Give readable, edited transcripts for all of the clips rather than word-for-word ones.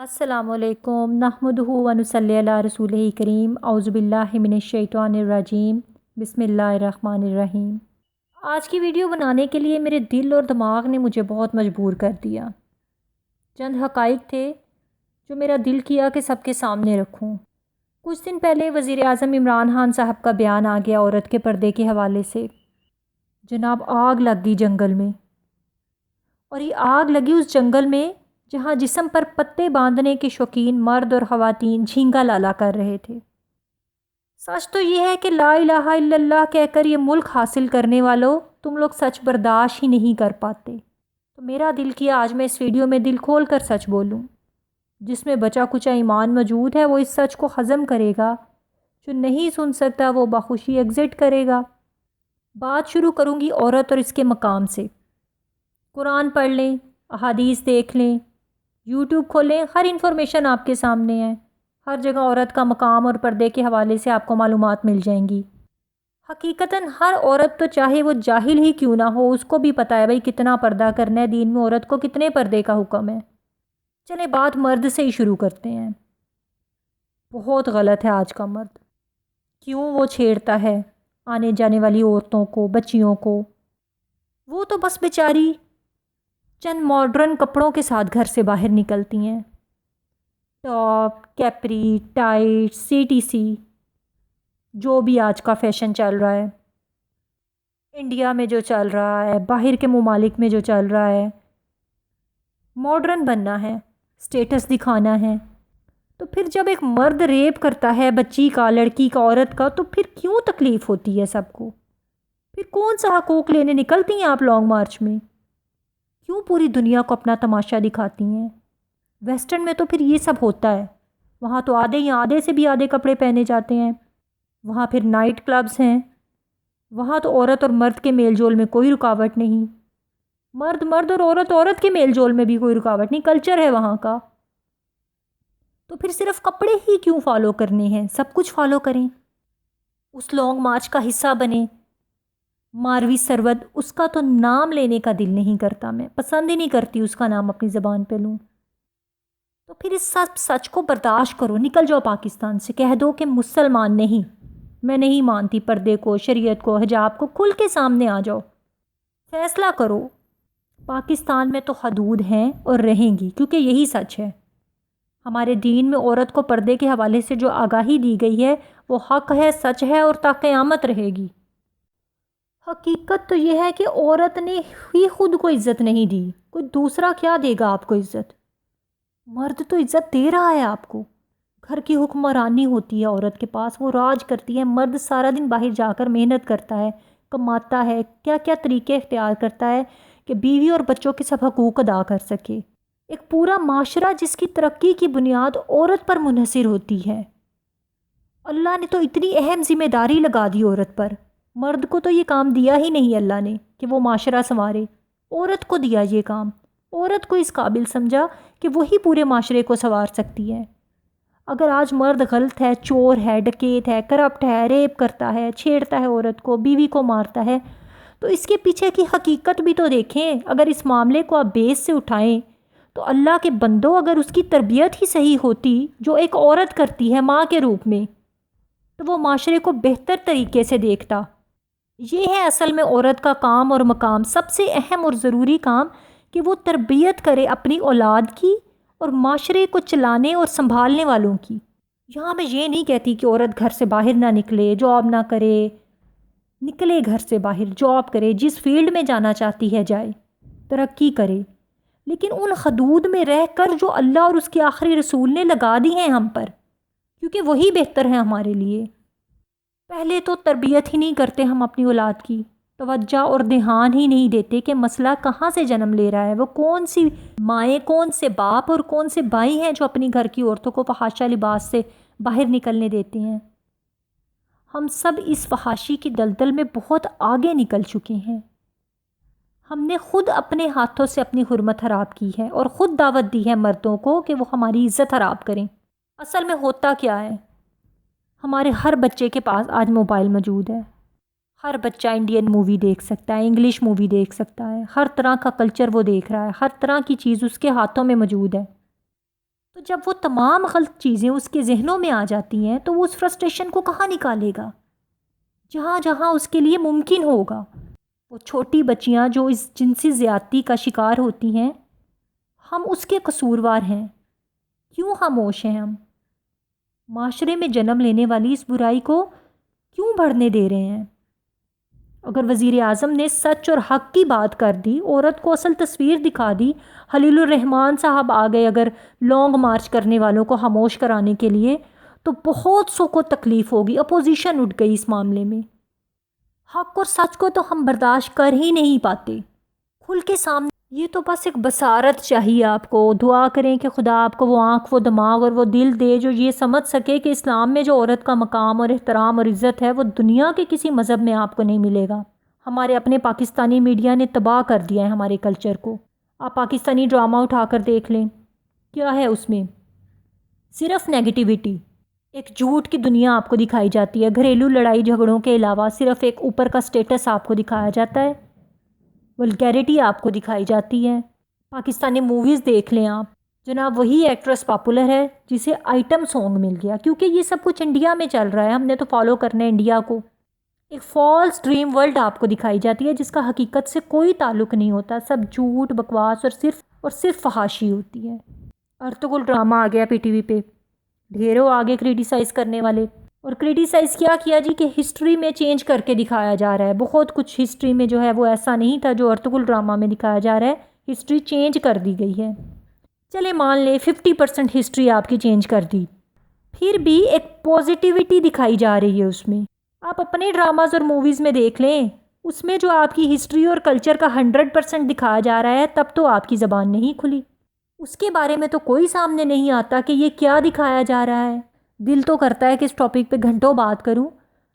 السلام علیکم نحمدہ و نصلی علی رسولہ کریم اعوذ باللہ من الشیطان الرجیم بسم اللہ الرحمن الرحیم۔ آج کی ویڈیو بنانے کے لیے میرے دل اور دماغ نے مجھے بہت مجبور کر دیا۔ چند حقائق تھے جو میرا دل کیا کہ سب کے سامنے رکھوں۔ کچھ دن پہلے وزیر اعظم عمران خان صاحب کا بیان آ گیا عورت کے پردے کے حوالے سے۔ جناب آگ لگ گئی جنگل میں، اور یہ آگ لگی اس جنگل میں جہاں جسم پر پتے باندھنے کے شوقین مرد اور خواتین جھینگا لالا کر رہے تھے۔ سچ تو یہ ہے کہ لا الہ الا اللہ کہہ کر یہ ملک حاصل کرنے والوں تم لوگ سچ برداشت ہی نہیں کر پاتے۔ تو میرا دل کیا آج میں اس ویڈیو میں دل کھول کر سچ بولوں۔ جس میں بچا کچا ایمان موجود ہے وہ اس سچ کو ہضم کرے گا، جو نہیں سن سکتا وہ بخوشی ایگزٹ کرے گا۔ بات شروع کروں گی عورت اور اس کے مقام سے۔ قرآن پڑھ لیں، احادیث دیکھ لیں، یوٹیوب کھولیں، ہر انفارمیشن آپ کے سامنے ہے۔ ہر جگہ عورت کا مقام اور پردے کے حوالے سے آپ کو معلومات مل جائیں گی۔ حقیقتاً ہر عورت تو چاہے وہ جاہل ہی کیوں نہ ہو، اس کو بھی پتہ ہے بھئی کتنا پردہ کرنا ہے، دین میں عورت کو کتنے پردے کا حکم ہے۔ چلیں بات مرد سے ہی شروع کرتے ہیں۔ بہت غلط ہے آج کا مرد۔ کیوں وہ چھیڑتا ہے آنے جانے والی عورتوں کو، بچیوں کو؟ وہ تو بس بیچاری چند ماڈرن کپڑوں کے ساتھ گھر سے باہر نکلتی ہیں، ٹاپ، کیپری، ٹائٹ، CTC، جو بھی آج کا فیشن چل رہا ہے، انڈیا میں جو چل رہا ہے، باہر کے ممالک میں جو چل رہا ہے۔ ماڈرن بننا ہے، سٹیٹس دکھانا ہے۔ تو پھر جب ایک مرد ریپ کرتا ہے بچی کا، لڑکی کا، عورت کا، تو پھر کیوں تکلیف ہوتی ہے سب کو؟ پھر کون سا حقوق لینے نکلتی ہیں آپ لانگ مارچ میں؟ کیوں پوری دنیا کو اپنا تماشا دکھاتی ہیں؟ ویسٹرن میں تو پھر یہ سب ہوتا ہے، وہاں تو آدھے یا آدھے سے بھی آدھے کپڑے پہنے جاتے ہیں، وہاں پھر نائٹ کلبز ہیں، وہاں تو عورت اور مرد کے میل جول میں کوئی رکاوٹ نہیں، مرد مرد اور عورت عورت کے میل جول میں بھی کوئی رکاوٹ نہیں، کلچر ہے وہاں کا۔ تو پھر صرف کپڑے ہی کیوں فالو کرنے ہیں؟ سب کچھ فالو کریں، اس لانگ مارچ کا حصہ بنیں۔ ماروی سرود، اس کا تو نام لینے کا دل نہیں کرتا، میں پسند ہی نہیں کرتی اس کا نام اپنی زبان پہ لوں۔ تو پھر اس سب سچ کو برداشت کرو، نکل جاؤ پاکستان سے، کہہ دو کہ مسلمان نہیں، میں نہیں مانتی پردے کو، شریعت کو، حجاب کو، کھل کے سامنے آ جاؤ، فیصلہ کرو۔ پاکستان میں تو حدود ہیں اور رہیں گی، کیونکہ یہی سچ ہے۔ ہمارے دین میں عورت کو پردے کے حوالے سے جو آگاہی دی گئی ہے وہ حق ہے، سچ ہے اور تا قیامت رہے گی۔ حقیقت تو یہ ہے کہ عورت نے ہی خود کو عزت نہیں دی، کوئی دوسرا کیا دے گا آپ کو عزت؟ مرد تو عزت دے رہا ہے آپ کو۔ گھر کی حکمرانی ہوتی ہے عورت کے پاس، وہ راج کرتی ہے، مرد سارا دن باہر جا کر محنت کرتا ہے، کماتا ہے، کیا کیا طریقے اختیار کرتا ہے کہ بیوی اور بچوں کے سب حقوق ادا کر سکے۔ ایک پورا معاشرہ جس کی ترقی کی بنیاد عورت پر منحصر ہوتی ہے۔ اللہ نے تو اتنی اہم ذمہ داری لگا دی عورت پر، مرد کو تو یہ کام دیا ہی نہیں اللہ نے کہ وہ معاشرہ سنوارے، عورت کو دیا یہ کام، عورت کو اس قابل سمجھا کہ وہی پورے معاشرے کو سنوار سکتی ہے۔ اگر آج مرد غلط ہے، چور ہے، ڈکیت ہے، کرپٹ ہے، ریپ کرتا ہے، چھیڑتا ہے عورت کو، بیوی کو مارتا ہے، تو اس کے پیچھے کی حقیقت بھی تو دیکھیں۔ اگر اس معاملے کو آپ بیس سے اٹھائیں تو اللہ کے بندوں، اگر اس کی تربیت ہی صحیح ہوتی جو ایک عورت کرتی ہے ماں کے روپ میں، تو وہ معاشرے کو بہتر طریقے سے دیکھتا۔ یہ ہے اصل میں عورت کا کام اور مقام، سب سے اہم اور ضروری کام، کہ وہ تربیت کرے اپنی اولاد کی اور معاشرے کو چلانے اور سنبھالنے والوں کی۔ یہاں میں یہ نہیں کہتی کہ عورت گھر سے باہر نہ نکلے، جاب نہ کرے، نکلے گھر سے باہر، جاب کرے، جس فیلڈ میں جانا چاہتی ہے جائے، ترقی کرے، لیکن ان حدود میں رہ کر جو اللہ اور اس کے آخری رسول نے لگا دی ہیں ہم پر، کیونکہ وہی بہتر ہے ہمارے لیے۔ پہلے تو تربیت ہی نہیں کرتے ہم اپنی اولاد کی، توجہ اور دھیان ہی نہیں دیتے کہ مسئلہ کہاں سے جنم لے رہا ہے، وہ کون سی مائیں، کون سے باپ اور کون سے بھائی ہیں جو اپنی گھر کی عورتوں کو فحاشہ لباس سے باہر نکلنے دیتے ہیں۔ ہم سب اس فحاشی کی دلدل میں بہت آگے نکل چکے ہیں۔ ہم نے خود اپنے ہاتھوں سے اپنی حرمت خراب کی ہے اور خود دعوت دی ہے مردوں کو کہ وہ ہماری عزت خراب کریں۔ اصل میں ہوتا کیا ہے؟ ہمارے ہر بچے کے پاس آج موبائل موجود ہے، ہر بچہ انڈین مووی دیکھ سکتا ہے، انگلش مووی دیکھ سکتا ہے، ہر طرح کا کلچر وہ دیکھ رہا ہے، ہر طرح کی چیز اس کے ہاتھوں میں موجود ہے۔ تو جب وہ تمام غلط چیزیں اس کے ذہنوں میں آ جاتی ہیں تو وہ اس فرسٹریشن کو کہاں نکالے گا؟ جہاں جہاں اس کے لیے ممکن ہوگا۔ وہ چھوٹی بچیاں جو اس جنسی زیادتی کا شکار ہوتی ہیں، ہم اس کے قصوروار ہیں، کیوں خاموش ہیں ہم؟ معاشرے میں جنم لینے والی اس برائی کو کیوں بڑھنے دے رہے ہیں؟ اگر وزیر اعظم نے سچ اور حق کی بات کر دی، عورت کو اصل تصویر دکھا دی، خلیل الرحمان صاحب آ گئے اگر لانگ مارچ کرنے والوں کو خاموش کرانے کے لیے، تو بہت سو کو تکلیف ہوگی، اپوزیشن اٹھ گئی اس معاملے میں۔ حق اور سچ کو تو ہم برداشت کر ہی نہیں پاتے کھل کے سامنے۔ یہ تو بس ایک بصارت چاہیے آپ کو، دعا کریں کہ خدا آپ کو وہ آنکھ، وہ دماغ اور وہ دل دے جو یہ سمجھ سکے کہ اسلام میں جو عورت کا مقام اور احترام اور عزت ہے وہ دنیا کے کسی مذہب میں آپ کو نہیں ملے گا۔ ہمارے اپنے پاکستانی میڈیا نے تباہ کر دیا ہے ہمارے کلچر کو۔ آپ پاکستانی ڈرامہ اٹھا کر دیکھ لیں، کیا ہے اس میں؟ صرف نیگیٹیوٹی، ایک جھوٹ کی دنیا آپ کو دکھائی جاتی ہے۔ گھریلو لڑائی جھگڑوں کے علاوہ صرف ایک اوپر کا سٹیٹس آپ کو دکھایا جاتا ہے، ولگیرٹی آپ کو دکھائی جاتی ہے۔ پاکستانی موویز دیکھ لیں آپ، جناب وہی ایکٹریس پاپولر ہے جسے آئٹم سانگ مل گیا، کیونکہ یہ سب کچھ انڈیا میں چل رہا ہے، ہم نے تو فالو کرنا ہے انڈیا کو۔ ایک فالس ڈریم ورلڈ آپ کو دکھائی جاتی ہے جس کا حقیقت سے کوئی تعلق نہیں ہوتا، سب جھوٹ بکواس اور صرف فحاشی ہوتی ہے۔ ارطغرل ڈرامہ آ گیا پی ٹی وی پہ، ڈھیروں آگے کریٹیسائز کرنے والے، اور کریٹیسائز کیا جی کہ ہسٹری میں چینج کر کے دکھایا جا رہا ہے۔ بہت کچھ ہسٹری میں جو ہے وہ ایسا نہیں تھا جو ارطغرل ڈرامہ میں دکھایا جا رہا ہے، ہسٹری چینج کر دی گئی ہے۔ چلے مان لیں 50% ہسٹری آپ کی چینج کر دی، پھر بھی ایک پازیٹیوٹی دکھائی جا رہی ہے اس میں۔ آپ اپنے ڈراماز اور موویز میں دیکھ لیں، اس میں جو آپ کی ہسٹری اور کلچر کا 100% دکھایا جا رہا ہے، تب تو آپ کی زبان نہیں کھلی۔ اس کے بارے میں تو کوئی سامنے نہیں آتا کہ یہ کیا دکھایا جا رہا ہے۔ دل تو کرتا ہے کہ اس ٹاپک پہ گھنٹوں بات کروں۔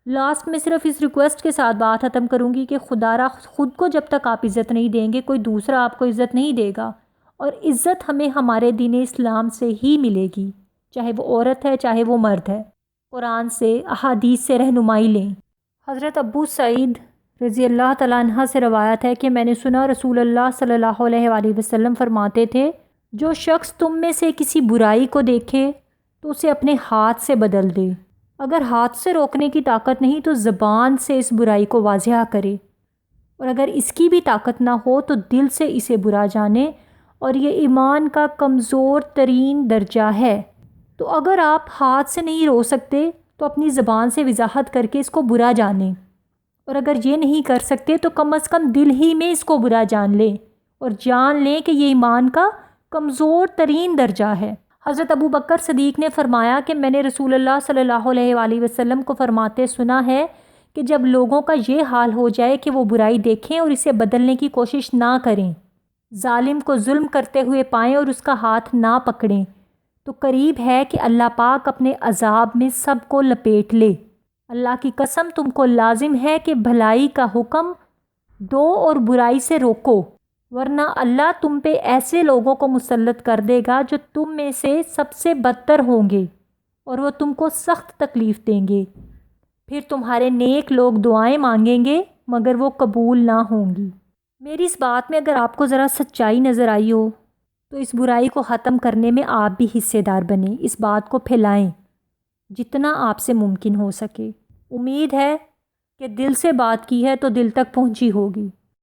لاسٹ میں صرف اس ریکویسٹ کے ساتھ بات ختم کروں گی کہ خدا را خود کو جب تک آپ عزت نہیں دیں گے، کوئی دوسرا آپ کو عزت نہیں دے گا، اور عزت ہمیں ہمارے دین اسلام سے ہی ملے گی، چاہے وہ عورت ہے چاہے وہ مرد ہے۔ قرآن سے، احادیث سے رہنمائی لیں۔ حضرت ابو سعید رضی اللہ تعالیٰ عنہ سے روایت ہے کہ میں نے سنا رسول اللہ صلی اللہ علیہ وآلہ وسلم فرماتے تھے، جو شخص تم میں سے کسی برائی کو دیکھے تو اسے اپنے ہاتھ سے بدل دے، اگر ہاتھ سے روکنے کی طاقت نہیں تو زبان سے اس برائی کو واضح کرے، اور اگر اس کی بھی طاقت نہ ہو تو دل سے اسے برا جانے، اور یہ ایمان کا کمزور ترین درجہ ہے۔ تو اگر آپ ہاتھ سے نہیں رو سکتے تو اپنی زبان سے وضاحت کر کے اس کو برا جانیں، اور اگر یہ نہیں کر سکتے تو کم از کم دل ہی میں اس کو برا جان لیں، اور جان لیں کہ یہ ایمان کا کمزور ترین درجہ ہے۔ حضرت ابو بکر صدیق نے فرمایا کہ میں نے رسول اللہ صلی اللہ علیہ وآلہ وسلم کو فرماتے سنا ہے کہ جب لوگوں کا یہ حال ہو جائے کہ وہ برائی دیکھیں اور اسے بدلنے کی کوشش نہ کریں، ظالم کو ظلم کرتے ہوئے پائیں اور اس کا ہاتھ نہ پکڑیں، تو قریب ہے کہ اللہ پاک اپنے عذاب میں سب کو لپیٹ لے۔ اللہ کی قسم تم کو لازم ہے کہ بھلائی کا حکم دو اور برائی سے روکو، ورنہ اللہ تم پہ ایسے لوگوں کو مسلط کر دے گا جو تم میں سے سب سے بدتر ہوں گے، اور وہ تم کو سخت تکلیف دیں گے، پھر تمہارے نیک لوگ دعائیں مانگیں گے مگر وہ قبول نہ ہوں گی۔ میری اس بات میں اگر آپ کو ذرا سچائی نظر آئی ہو تو اس برائی کو ختم کرنے میں آپ بھی حصے دار بنیں، اس بات کو پھیلائیں جتنا آپ سے ممکن ہو سکے۔ امید ہے کہ دل سے بات کی ہے تو دل تک پہنچی ہوگی۔